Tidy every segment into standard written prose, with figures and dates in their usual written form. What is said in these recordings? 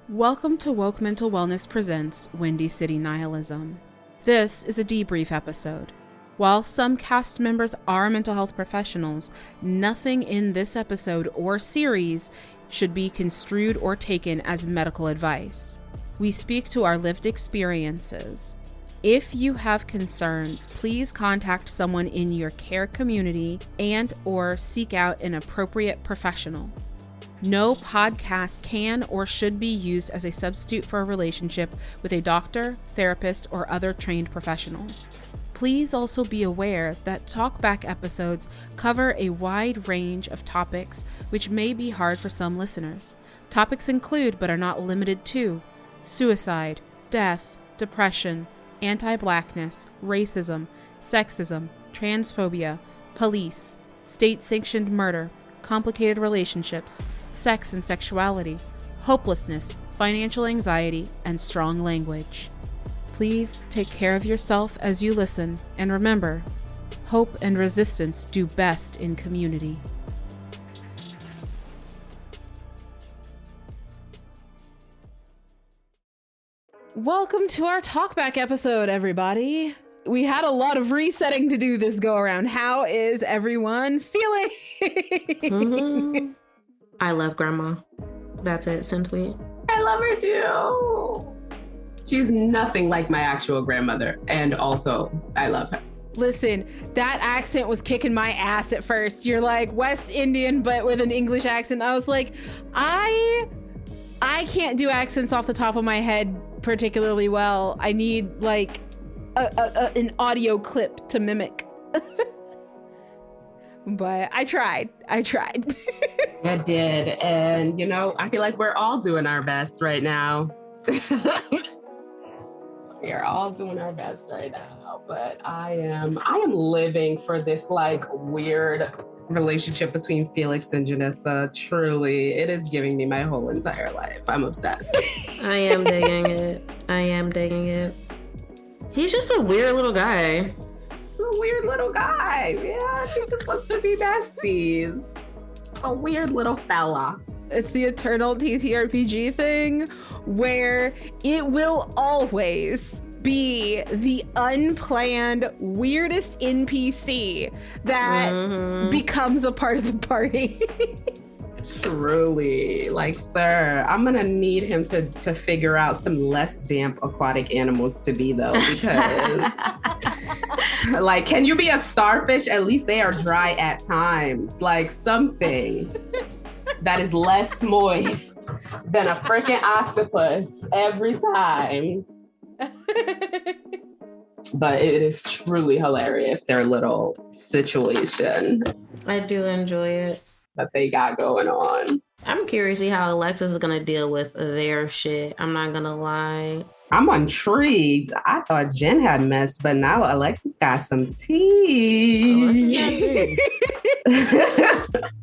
Welcome to Woke Mental Wellness Presents Windy City Nihilism. This is a debrief episode. While some cast members are mental health professionals, nothing in this episode or series should be construed or taken as medical advice. We speak to our lived experiences. If you have concerns, please contact someone in your care community and/or seek out an appropriate professional. No podcast can or should be used as a substitute for a relationship with a doctor, therapist, or other trained professional. Please also be aware that Talkback episodes cover a wide range of topics which may be hard for some listeners. Topics include, but are not limited to, suicide, death, depression, anti-Blackness, racism, sexism, transphobia, police, state-sanctioned murder, complicated relationships, sex and sexuality, hopelessness, financial anxiety, and strong language. Please take care of yourself as you listen, and remember, hope and resistance do best in community. Welcome to our Talkback episode, everybody. We had a lot of resetting to do this go around. How is everyone feeling? I love Grandma. That's it, simply. I love her too. She's nothing like my actual grandmother. And also, I love her. Listen, that accent was kicking my ass at first. You're like West Indian, but with an English accent. I was like, I can't do accents off the top of my head particularly well. I need like an audio clip to mimic. But I tried. I did. And, you know, I feel like we're all doing our best right now. We are all doing our best right now. But I am living for this like weird relationship between Felix and Janessa. Truly, it is giving me my whole entire life. I'm obsessed. I am digging it. He's just a weird little guy. Yeah, he just wants to be besties. A weird little fella. It's the eternal TTRPG thing where it will always be the unplanned weirdest NPC that becomes a part of the party. Truly, like, sir, I'm gonna need him to figure out some less damp aquatic animals to be though, because like, can you be a starfish? At least they are dry at times. Like something that is less moist than a freaking octopus every time. But it is truly hilarious, their little situation. I do enjoy it. That they got going on. I'm curious to see how Alexis is going to deal with their shit. I'm not going to lie. I'm intrigued. I thought Jen had messed, but now Alexis got some tea.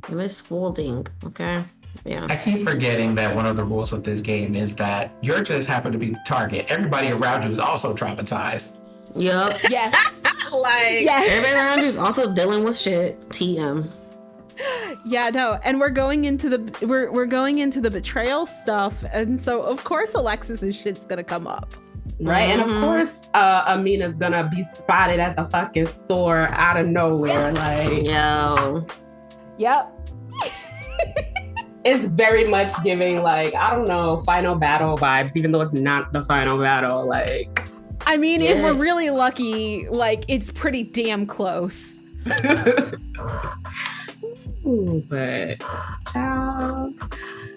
Miss Scolding, okay? Yeah. I keep forgetting that one of the rules of this game is that you're just happen to be the target. Everybody around you is also traumatized. Yup. Yes. Everybody around you is also dealing with shit. TM. Yeah, no, and we're going into the betrayal stuff, and so of course Alexis's shit's gonna come up, right? And of course, Amina's gonna be spotted at the fucking store out of nowhere, like yo. Yep. It's very much giving like, I don't know, final battle vibes, even though it's not the final battle. Like, I mean, if we're really lucky, like it's pretty damn close. But child,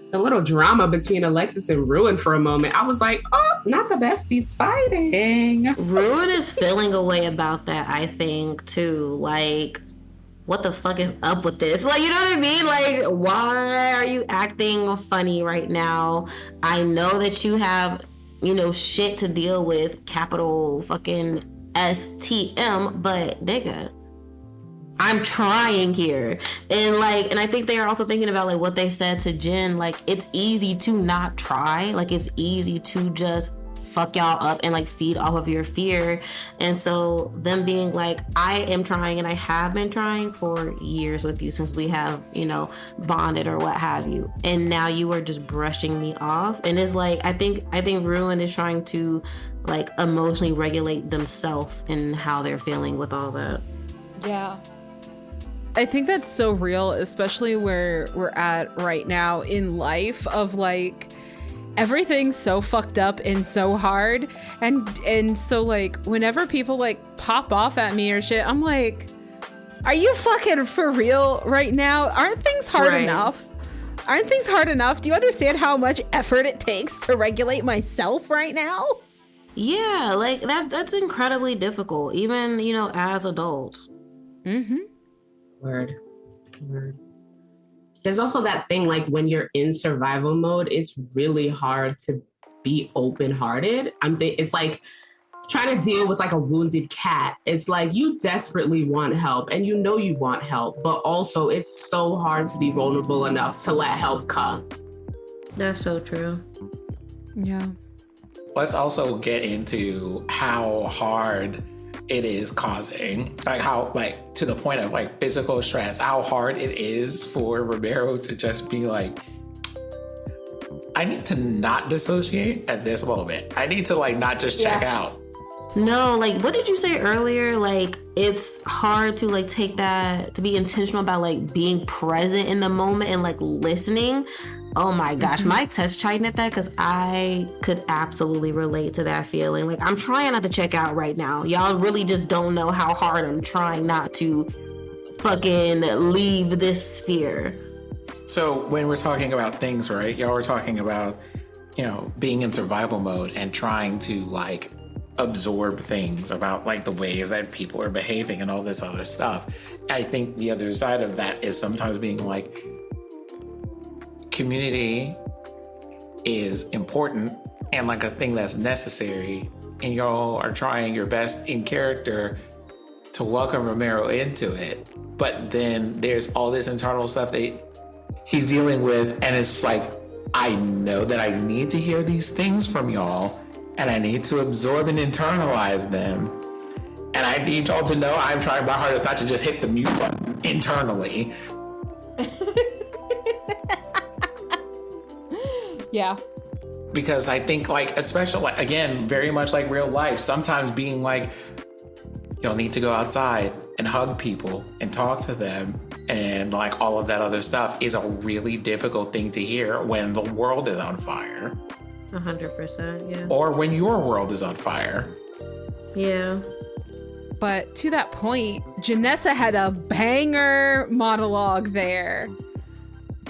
the little drama between Alexis and Ruin for a moment, I was like, oh, not the besties fighting. Ruin is feeling a way about that, I think, too. Like, what the fuck is up with this? Like, you know what I mean? Like, why are you acting funny right now? I know that you have, you know, shit to deal with, capital fucking STM, but nigga, I'm trying here. And I think they are also thinking about like what they said to Jen. Like, it's easy to not try. Like, it's easy to just fuck y'all up and like feed off of your fear. And so them being like, I am trying and I have been trying for years with you since we have, you know, bonded or what have you, and now you are just brushing me off. And it's like, I think Ruin is trying to like emotionally regulate themselves and how they're feeling with all that. Yeah. I think that's so real, especially where we're at right now in life, of like everything's so fucked up and so hard. And so like whenever people like pop off at me or shit, I'm like, are you fucking for real right now? Aren't things hard enough? Aren't things hard enough? Do you understand how much effort it takes to regulate myself right now? Yeah, like that's incredibly difficult, even, you know, as adults. Mm-hmm. Word. There's also that thing, like when you're in survival mode, it's really hard to be open-hearted. It's like trying to deal with like a wounded cat. It's like you desperately want help and you know you want help, but also it's so hard to be vulnerable enough to let help come. That's so true. Yeah. Let's also get into how hard it is causing, like how, like to the point of like physical stress, how hard it is for Romero to just be like, I need to not dissociate at this moment. I need to like not just check out. No, like what did you say earlier? Like it's hard to like take that, to be intentional about like being present in the moment and like listening. Oh my gosh, my test chitin at that, because I could absolutely relate to that feeling. Like I'm trying not to check out right now. Y'all really just don't know how hard I'm trying not to fucking leave this sphere. So when we're talking about things, right, y'all were talking about, you know, being in survival mode and trying to like absorb things about like the ways that people are behaving and all this other stuff. I think the other side of that is sometimes being like, community is important and like a thing that's necessary, and y'all are trying your best in character to welcome Romero into it, but then there's all this internal stuff that he's dealing with, and it's like, I know that I need to hear these things from y'all and I need to absorb and internalize them, and I need y'all to know I'm trying my hardest not to just hit the mute button internally. Yeah. Because I think like, especially like, again, very much like real life, sometimes being like, you'll need to go outside and hug people and talk to them and like all of that other stuff is a really difficult thing to hear when the world is on fire. 100%, yeah. Or when your world is on fire. Yeah. But to that point, Janessa had a banger monologue there.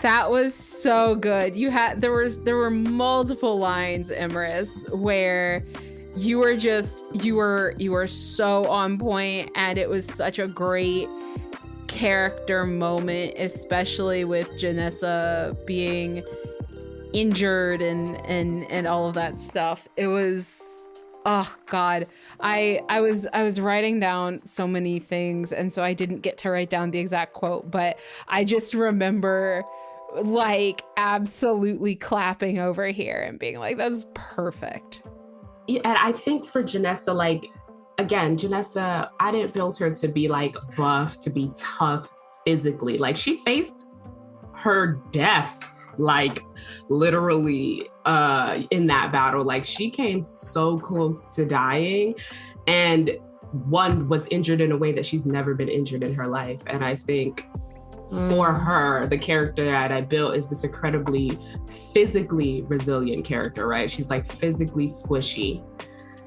That was so good. There were multiple lines, Emrys, where you were so on point, and it was such a great character moment, especially with Janessa being injured and all of that stuff. It was, oh God. I was writing down so many things, and so I didn't get to write down the exact quote, but I just remember like absolutely clapping over here and being like, that's perfect. Yeah, and I think for Janessa, like, again, Janessa, I didn't build her to be like buff, to be tough physically. Like she faced her death, like literally in that battle. Like she came so close to dying, and one was injured in a way that she's never been injured in her life. And I think for her, the character that I built is this incredibly physically resilient character, right? She's like physically squishy,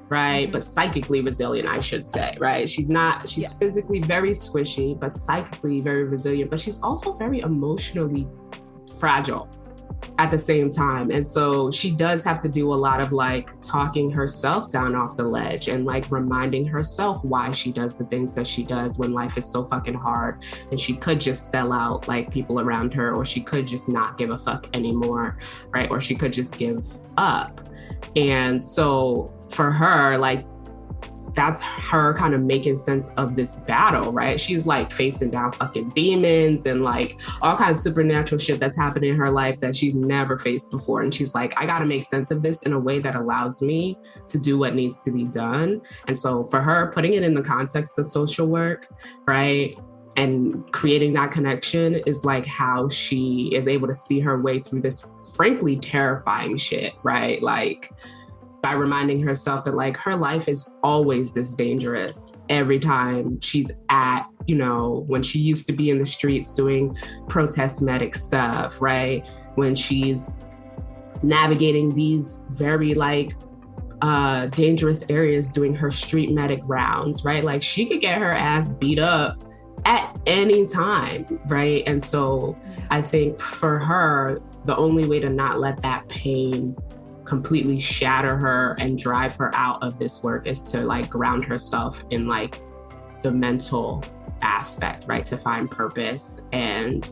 right? But psychically resilient, I should say, right? She's physically very squishy, but psychically very resilient, but she's also very emotionally fragile at the same time. And so she does have to do a lot of like talking herself down off the ledge and like reminding herself why she does the things that she does when life is so fucking hard. And she could just sell out like people around her, or she could just not give a fuck anymore, right? Or she could just give up. And so for her, like that's her kind of making sense of this battle, right? She's like facing down fucking demons and like all kinds of supernatural shit that's happening in her life that she's never faced before. And she's like, I got to make sense of this in a way that allows me to do what needs to be done. And so for her, putting it in the context of social work, right? And creating that connection is like how she is able to see her way through this frankly terrifying shit, right? Like, by reminding herself that like her life is always this dangerous every time she's at, you know, when she used to be in the streets doing protest medic stuff, right? When she's navigating these very like dangerous areas doing her street medic rounds, right? Like she could get her ass beat up at any time, right? And so I think for her, the only way to not let that pain completely shatter her and drive her out of this work is to like ground herself in like the mental aspect, right? To find purpose and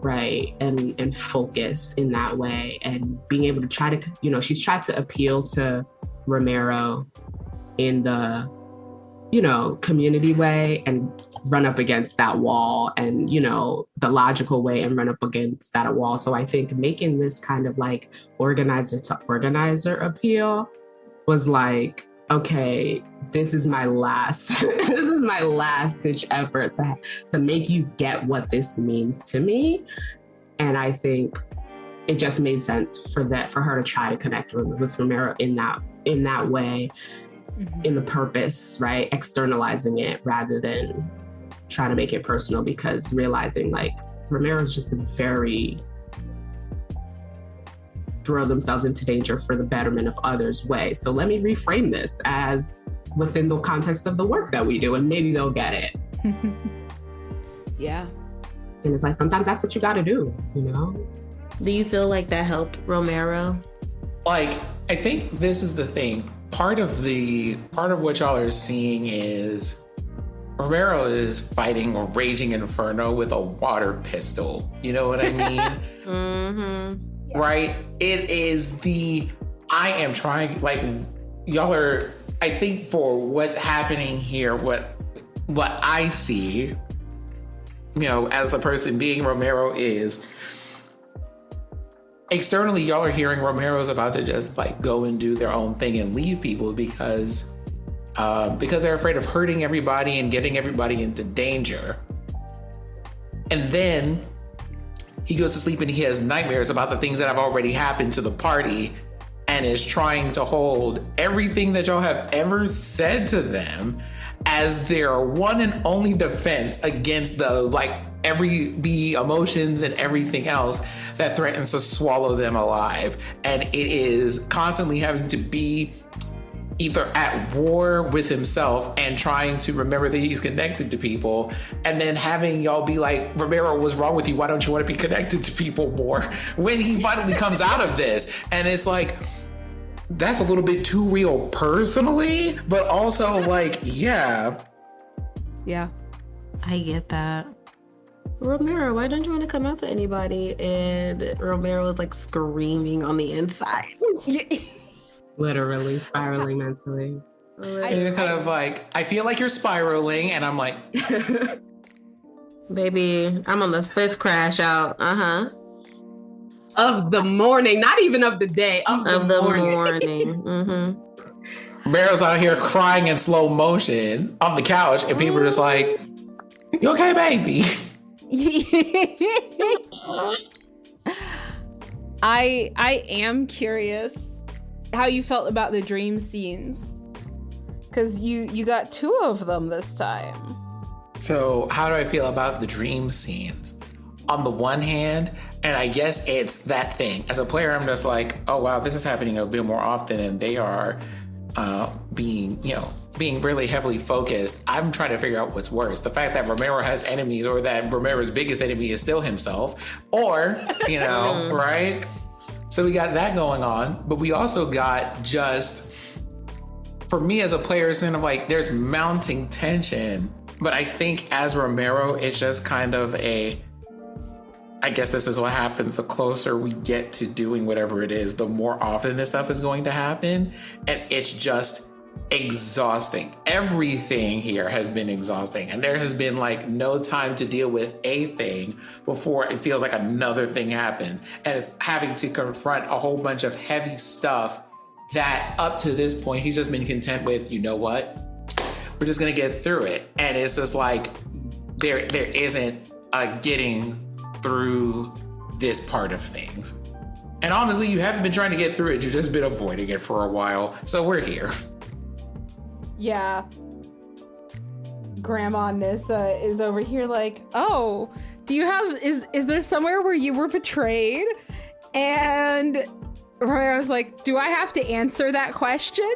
right and focus in that way, and being able to try to, you know, she's tried to appeal to Romero in the, you know, community way and run up against that wall, and, you know, the logical way and run up against that wall. So I think making this kind of like organizer to organizer appeal was like, okay, this is my last, this is my last ditch effort to make you get what this means to me. And I think it just made sense for her to try to connect with Romero in that way, in the purpose, right? Externalizing it rather than trying to make it personal, because realizing like Romero's just a very throw themselves into danger for the betterment of others way. So let me reframe this as within the context of the work that we do, and maybe they'll get it. Yeah. And it's like, sometimes that's what you got to do, you know? Do you feel like that helped Romero? Like, I think this is the thing. Part of what y'all are seeing is Romero is fighting a raging inferno with a water pistol. You know what I mean? Mm-hmm. Right? It is I am trying, like, y'all are, I think for what's happening here, what I see, you know, as the person being Romero is, externally, y'all are hearing Romero's about to just like go and do their own thing and leave people because they're afraid of hurting everybody and getting everybody into danger. And then he goes to sleep and he has nightmares about the things that have already happened to the party, and is trying to hold everything that y'all have ever said to them as their one and only defense against the emotions and everything else that threatens to swallow them alive. And it is constantly having to be either at war with himself and trying to remember that he's connected to people, and then having y'all be like, Romero, what's wrong with you? Why don't you want to be connected to people more? When he finally comes out of this. And it's like, that's a little bit too real personally, but also like, yeah. Yeah. I get that. Romero, why don't you want to come out to anybody? And Romero is like screaming on the inside. Literally spiraling mentally. You're kind of like, I feel like you're spiraling, and I'm like, baby, I'm on the 5th crash out. Of the morning, not even of the day, of the morning. Mm-hmm. Romero's out here crying in slow motion on the couch, and people are just like, you okay, baby? I am curious how you felt about the dream scenes, because you got 2 of them this time. So how do I feel about the dream scenes? On the one hand, and I guess it's that thing, as a player, I'm just like, oh wow, this is happening a bit more often, and they are being really heavily focused. I'm trying to figure out what's worse, the fact that Romero has enemies, or that Romero's biggest enemy is still himself, or, you know, right? So we got that going on, but we also got just, for me as a player, it's kind of like there's mounting tension, but I think as Romero, it's just kind of I guess this is what happens the closer we get to doing whatever it is, the more often this stuff is going to happen. And it's just exhausting. Everything here has been exhausting. And there has been like no time to deal with a thing before it feels like another thing happens. And it's having to confront a whole bunch of heavy stuff that up to this point, he's just been content with, you know what? We're just gonna get through it. And it's just like, there isn't a getting through this part of things. And honestly, you haven't been trying to get through it. You've just been avoiding it for a while. So we're here. Yeah. Grandma Nissa is over here like, oh, do you have, is there somewhere where you were betrayed? And Romero's like, do I have to answer that question?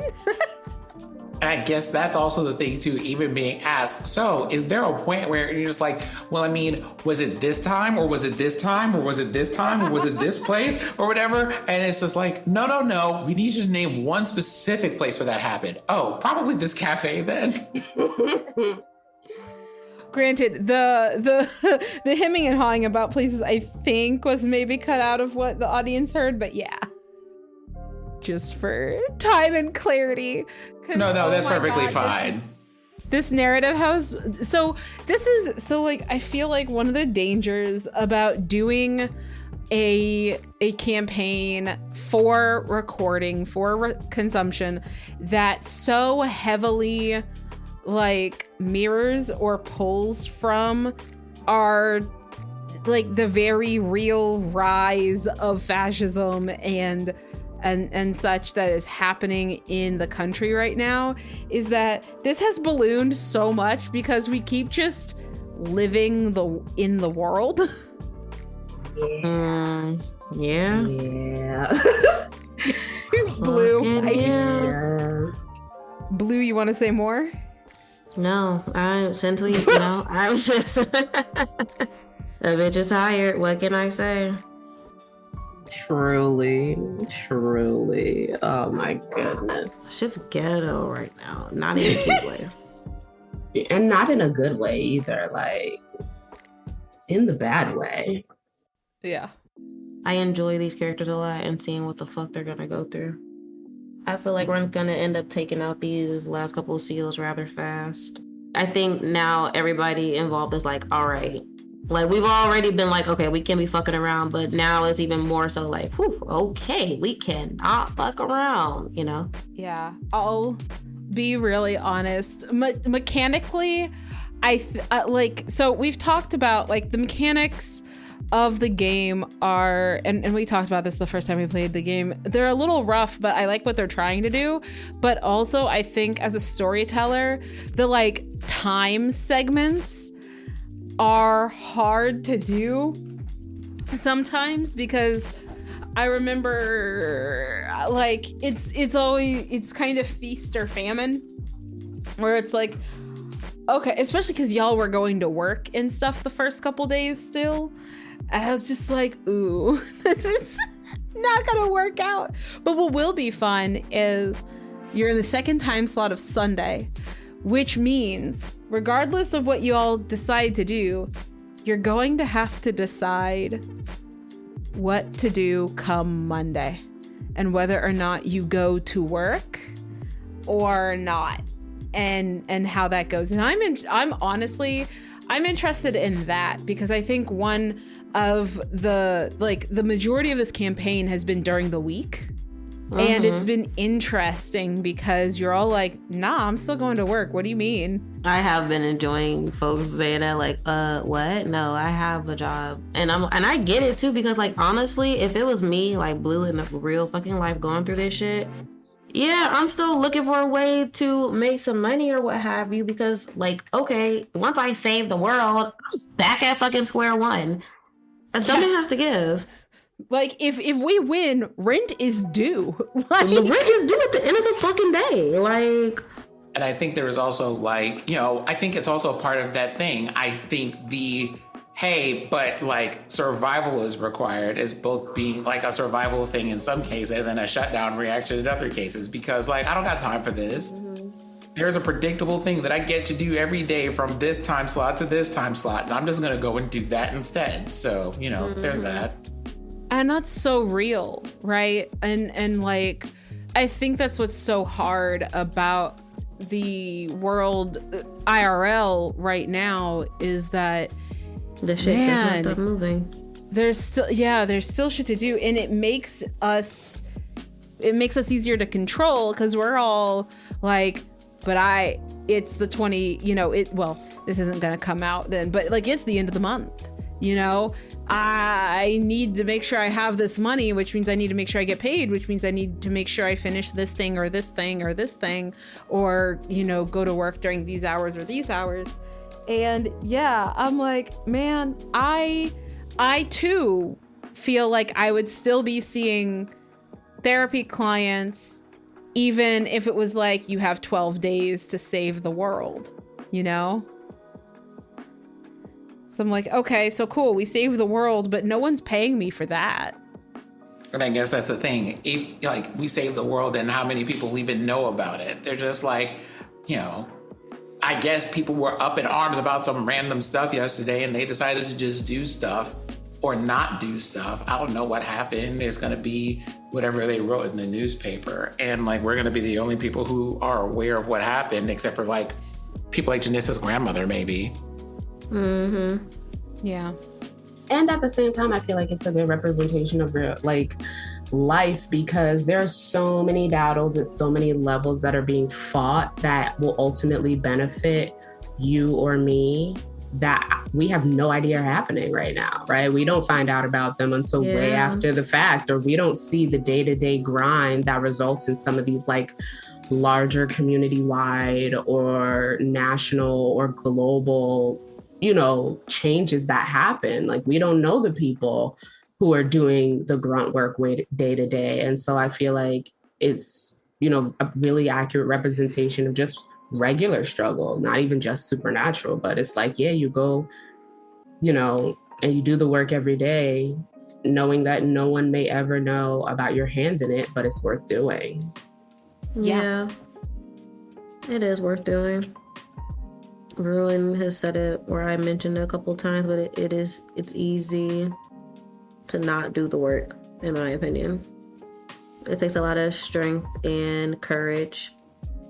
And I guess that's also the thing too, even being asked, so is there a point where you're just like, well, I mean, was it this time or was it this time or was it this time or was it this place or whatever? And it's just like, no. We need you to name one specific place where that happened. Oh, probably this cafe then. Granted, the hemming and hawing about places I think was maybe cut out of what the audience heard, but yeah. Just for time and clarity. No, that's perfectly fine. This narrative has, I feel like one of the dangers about doing a campaign for recording, for consumption, that so heavily like mirrors or pulls from our like the very real rise of fascism and such that is happening in the country right now, is that this has ballooned so much because we keep just living in the world. Yeah. Blue. Blue, you want to say more? No, I sent tweet. No, I was just the bitch is hired. What can I say? Truly. Oh my goodness. Shit's ghetto right now. Not in a cute way. And not in a good way either. Like, in the bad way. Yeah. I enjoy these characters a lot and seeing what the fuck they're gonna go through. I feel like we're gonna end up taking out these last couple of seals rather fast. I think now everybody involved is like, all right. Like, we've already been like, okay, we can be fucking around, but now it's even more so like, whew, okay, we cannot fuck around, you know? Yeah, I'll be really honest. Mechanically, so we've talked about, like, the mechanics of the game are, and we talked about this the first time we played the game, they're a little rough, but I like what they're trying to do. But also, I think as a storyteller, the, like, time segments are hard to do sometimes, because I remember like it's kind of feast or famine, where it's like, okay, especially because y'all were going to work and stuff the first couple days still, and I was just like, ooh, this is not gonna work out. But what will be fun is you're in the second time slot of Sunday, which means regardless of what you all decide to do, you're going to have to decide what to do come Monday and whether or not you go to work or not, and how that goes. And I'm honestly interested in that, because I think one of the majority of this campaign has been during the week. And it's been interesting because you're all like, nah, I'm still going to work. What do you mean? I have been enjoying folks saying that, like, what? No, I have a job. And I get it too, because, like, honestly, if it was me, like Blue, in the real fucking life going through this shit, yeah, I'm still looking for a way to make some money or what have you, because, like, okay, once I save the world, I'm back at fucking square one. Something has to give. Like, if we win, rent is due. Like, the rent is due at the end of the fucking day. Like, and I think there is also, like, you know, I think it's also part of that thing. I think hey, but like survival is required as both being like a survival thing in some cases and a shutdown reaction in other cases, because like, I don't got time for this. There's a predictable thing that I get to do every day from this time slot to this time slot, and I'm just gonna go and do that instead. So, you know, there's that. And that's so real, right? And like, I think that's what's so hard about the world IRL right now is that the shit does not stop moving. There's still shit to do, and it makes us easier to control because we're all like, it's the 20, this isn't gonna come out then, but like it's the end of the month, I need to make sure I have this money, which means I need to make sure I get paid, which means I need to make sure I finish this thing or this thing or this thing, or, go to work during these hours or these hours. And yeah, I'm like, man, I too feel like I would still be seeing therapy clients, even if it was like, you have 12 days to save the world, So I'm like, okay, so cool. We saved the world, but no one's paying me for that. And I guess that's the thing. If we save the world, and how many people even know about it? They're just like, I guess people were up in arms about some random stuff yesterday and they decided to just do stuff or not do stuff. I don't know what happened. It's going to be whatever they wrote in the newspaper. And we're going to be the only people who are aware of what happened, except for people like Janissa's grandmother, maybe. Mm-hmm. Yeah. And at the same time, I feel like it's a good representation of life, because there are so many battles at so many levels that are being fought that will ultimately benefit you or me that we have no idea are happening right now, right? We don't find out about them until way after the fact, or we don't see the day-to-day grind that results in some of these larger community-wide or national or global changes that happen. We don't know the people who are doing the grunt work day to day. And so I feel like it's, a really accurate representation of just regular struggle, not even just supernatural, but it's you go, and you do the work every day, knowing that no one may ever know about your hand in it, but it's worth doing. Yeah. It is worth doing. Ruin has said it, or I mentioned it a couple of times, but it's easy to not do the work, in my opinion. It takes a lot of strength and courage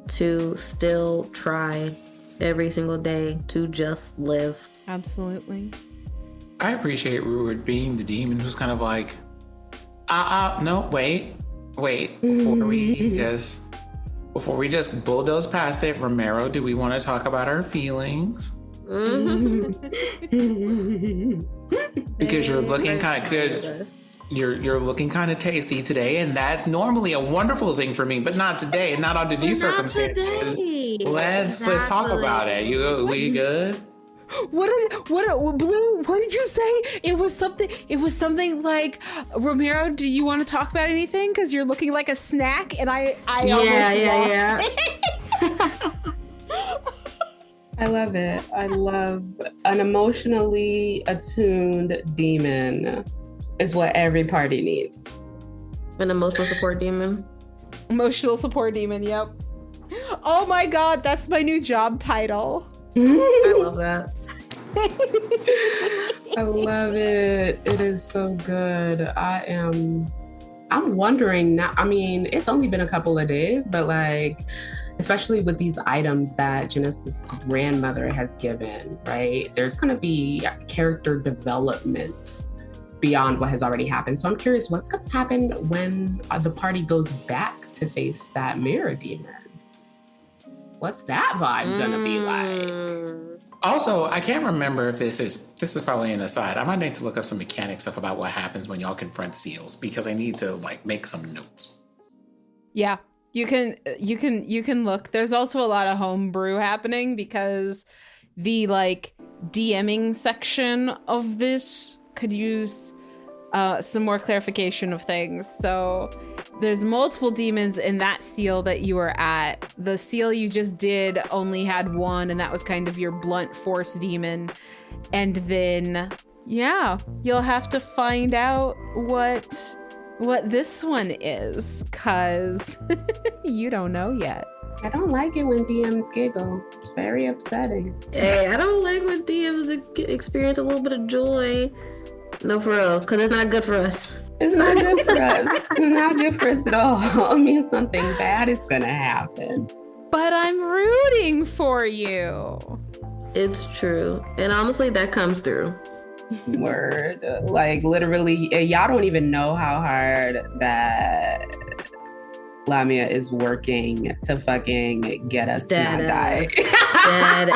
to still try every single day to just live. Absolutely. I appreciate Ruud being the demon who's kind of like, no, wait, before we just bulldoze past it, Romero, do we want to talk about our feelings? Because you're looking kind of good. You're looking kind of tasty today, and that's normally a wonderful thing for me, but not today, and not under these circumstances. Today. Let's talk about it. We good? Blue, what did you say? It was something like, Romero, do you want to talk about anything? Because you're looking like a snack, and I almost lost it. I love it. I love an emotionally attuned demon is what every party needs. An emotional support demon. Emotional support demon, yep. Oh my God, that's my new job title. I love that. I love it. It is so good. I'm wondering now, it's only been a couple of days, but especially with these items that Janissa's grandmother has given, right? There's going to be character development beyond what has already happened. So I'm curious, what's going to happen when the party goes back to face that mirror demon? What's that vibe going to be like? Also, I can't remember if this is probably an aside. I might need to look up some mechanic stuff about what happens when y'all confront seals, because I need to make some notes. Yeah. You can look. There's also a lot of homebrew happening because the DMing section of this could use some more clarification of things. So there's multiple demons in that seal that you were at. The seal you just did only had one, and that was kind of your blunt force demon. And then, yeah, you'll have to find out what this one is, because you don't know yet. I don't like it when DMs giggle. It's very upsetting. Hey, I don't like when DMs experience a little bit of joy. No, for real, because it's not good for us. It's not good for us. It's not good for us at all. It means something bad is going to happen. but I'm rooting for you. It's true. And honestly, that comes through. Word. Like, literally, y'all don't even know how hard that Lamia is working to fucking get us to not die. Dead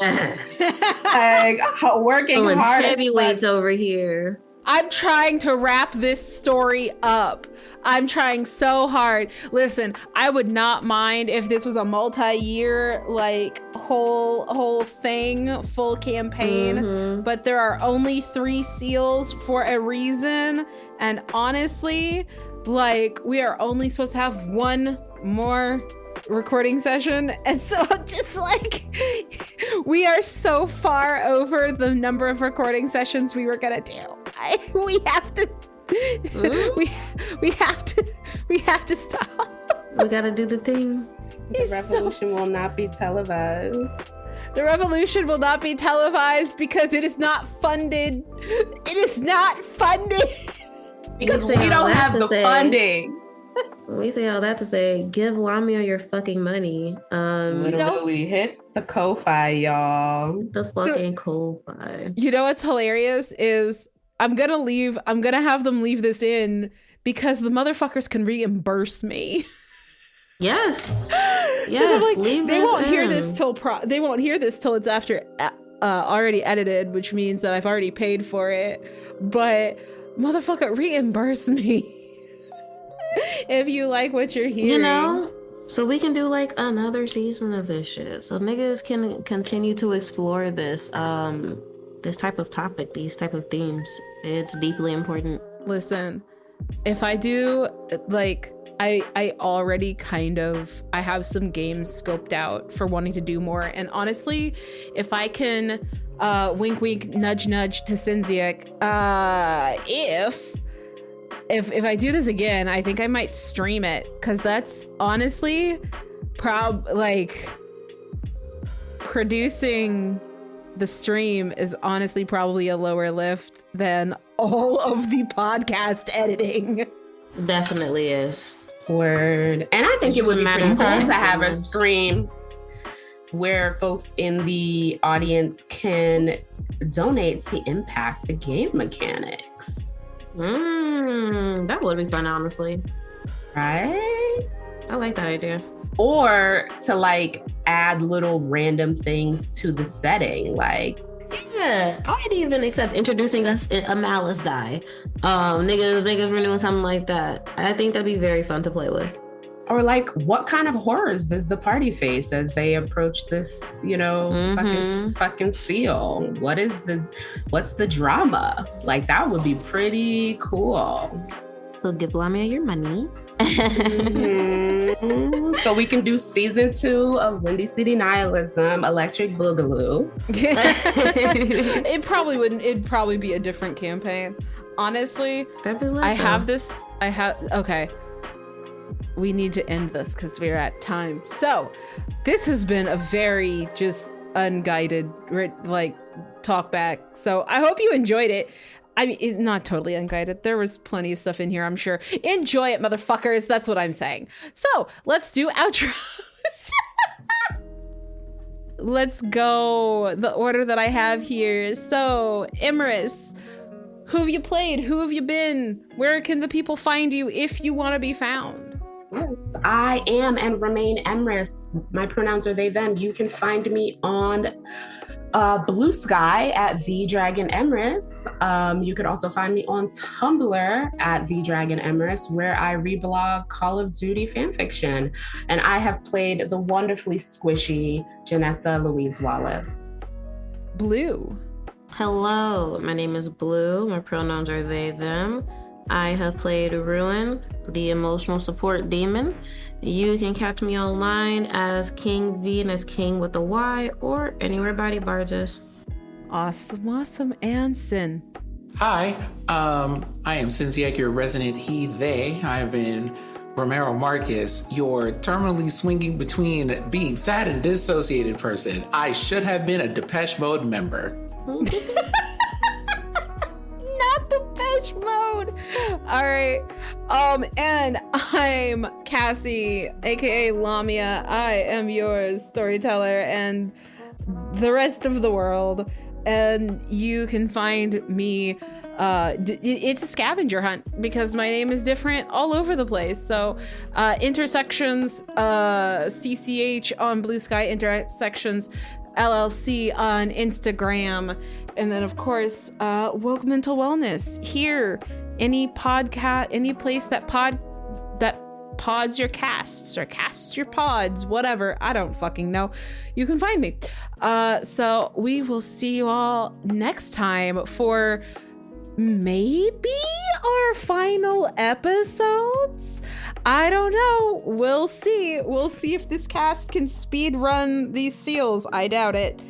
ass. Like, working Pulling hard. Heavyweights over here. I'm trying to wrap this story up. I'm trying so hard. Listen, I would not mind if this was a multi-year, like, whole thing, full campaign, but there are only 3 seals for a reason. And honestly, like, we are only supposed to have 1 more recording session, and so just like we are so far over the number of recording sessions we were gonna do. We have to stop. We gotta do the thing. The revolution will not be televised. The revolution will not be televised because it is not funded. It is not funded because we don't have the funding. We say all that to say, give Lamia your fucking money. Literally hit the Ko-Fi, y'all. The fucking Ko-Fi. You know what's hilarious is I'm gonna have them leave this in because the motherfuckers can reimburse me. Yes. Like, leave they this won't in. hear this they won't hear this till it's after already edited, which means that I've already paid for it. But motherfucker, reimburse me. If you like what you're hearing, you know, so we can do like another season of this shit, so niggas can continue to explore this this type of topic, these type of themes. It's deeply important. Listen, if I do, like, I already I have some games scoped out for wanting to do more, and honestly, if I can wink wink nudge nudge to Sinziak, if I do this again, I think I might stream it, because that's honestly producing the stream is honestly probably a lower lift than all of the podcast editing. Definitely is. Word. And I think it would be pretty cool to have a stream where folks in the audience can donate to impact the game mechanics. That would be fun, honestly. Right? I like that idea. Or to like add little random things to the setting, like, yeah, I'd even accept introducing us in a malice die. Niggas were doing something like that. I think that'd be very fun to play with. Or like, what kind of horrors does the party face as they approach this, you know, fucking seal? What's the drama? Like, that would be pretty cool. So give Lamia your money. So we can do season 2 of Windy City Nihilism, Electric Boogaloo. It'd probably be a different campaign. Honestly, okay. We need to end this because we're at time. So this has been a very just unguided, like, talkback. So I hope you enjoyed it. I mean, it's not totally unguided. There was plenty of stuff in here, I'm sure. Enjoy it, motherfuckers. That's what I'm saying. So let's do outros. Let's go the order that I have here. So, Imris, who have you played? Who have you been? Where can the people find you if you want to be found? Yes, I am and remain Emrys. My pronouns are they, them. You can find me on Blue Sky at The Dragon Emrys. You could also find me on Tumblr at The Dragon Emrys, where I reblog Call of Duty fanfiction. And I have played the wonderfully squishy Janessa Louise Wallace. Blue. Hello, my name is Blue. My pronouns are they, them. I have played Ruin, the emotional support demon. You can catch me online as King V, and as King with a Y, or anywhere Body Bards is. Awesome. And Sin. Hi, I am Sinziak, your resident he, they. I've been Romero Marcus, your terminally swinging between being sad and dissociated person. I should have been a Depeche Mode member. Not Depeche Mode. All right. And I'm Cassie, aka Lamia. I am your storyteller and the rest of the world. And you can find me. It's a scavenger hunt because my name is different all over the place. So Intersections CCH on Blue Sky, Intersections LLC on Instagram, and then of course Woke Mental Wellness here. Any podcast, any place that pods your casts or casts your pods, whatever. I don't fucking know. You can find me. So we will see you all next time for maybe our final episodes. I don't know. We'll see. We'll see if this cast can speed run these seals. I doubt it.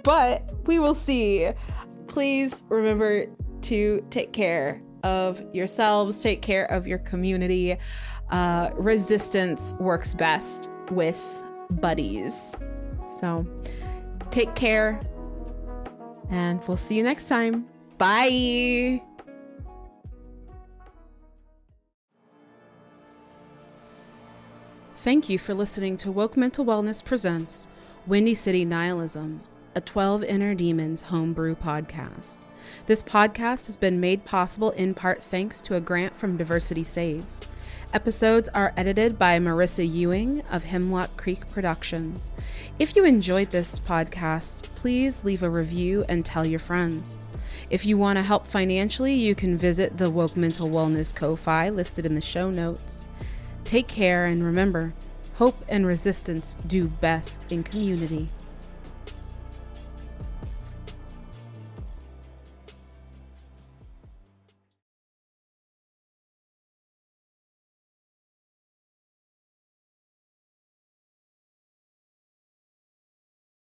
But we will see. Please remember to take care of yourselves, take care of your community. Resistance works best with buddies. So take care, and we'll see you next time. Bye. Thank you for listening to Woke Mental Wellness presents Windy City Nihilism, a 12 Inner Demons homebrew podcast. This podcast has been made possible in part thanks to a grant from Diversity Saves. Episodes are edited by Marissa Ewing of Hemlock Creek Productions. If you enjoyed this podcast, please leave a review and tell your friends. If you want to help financially, you can visit the Woke Mental Wellness Ko-Fi listed in the show notes. Take care, and remember, hope and resistance do best in community.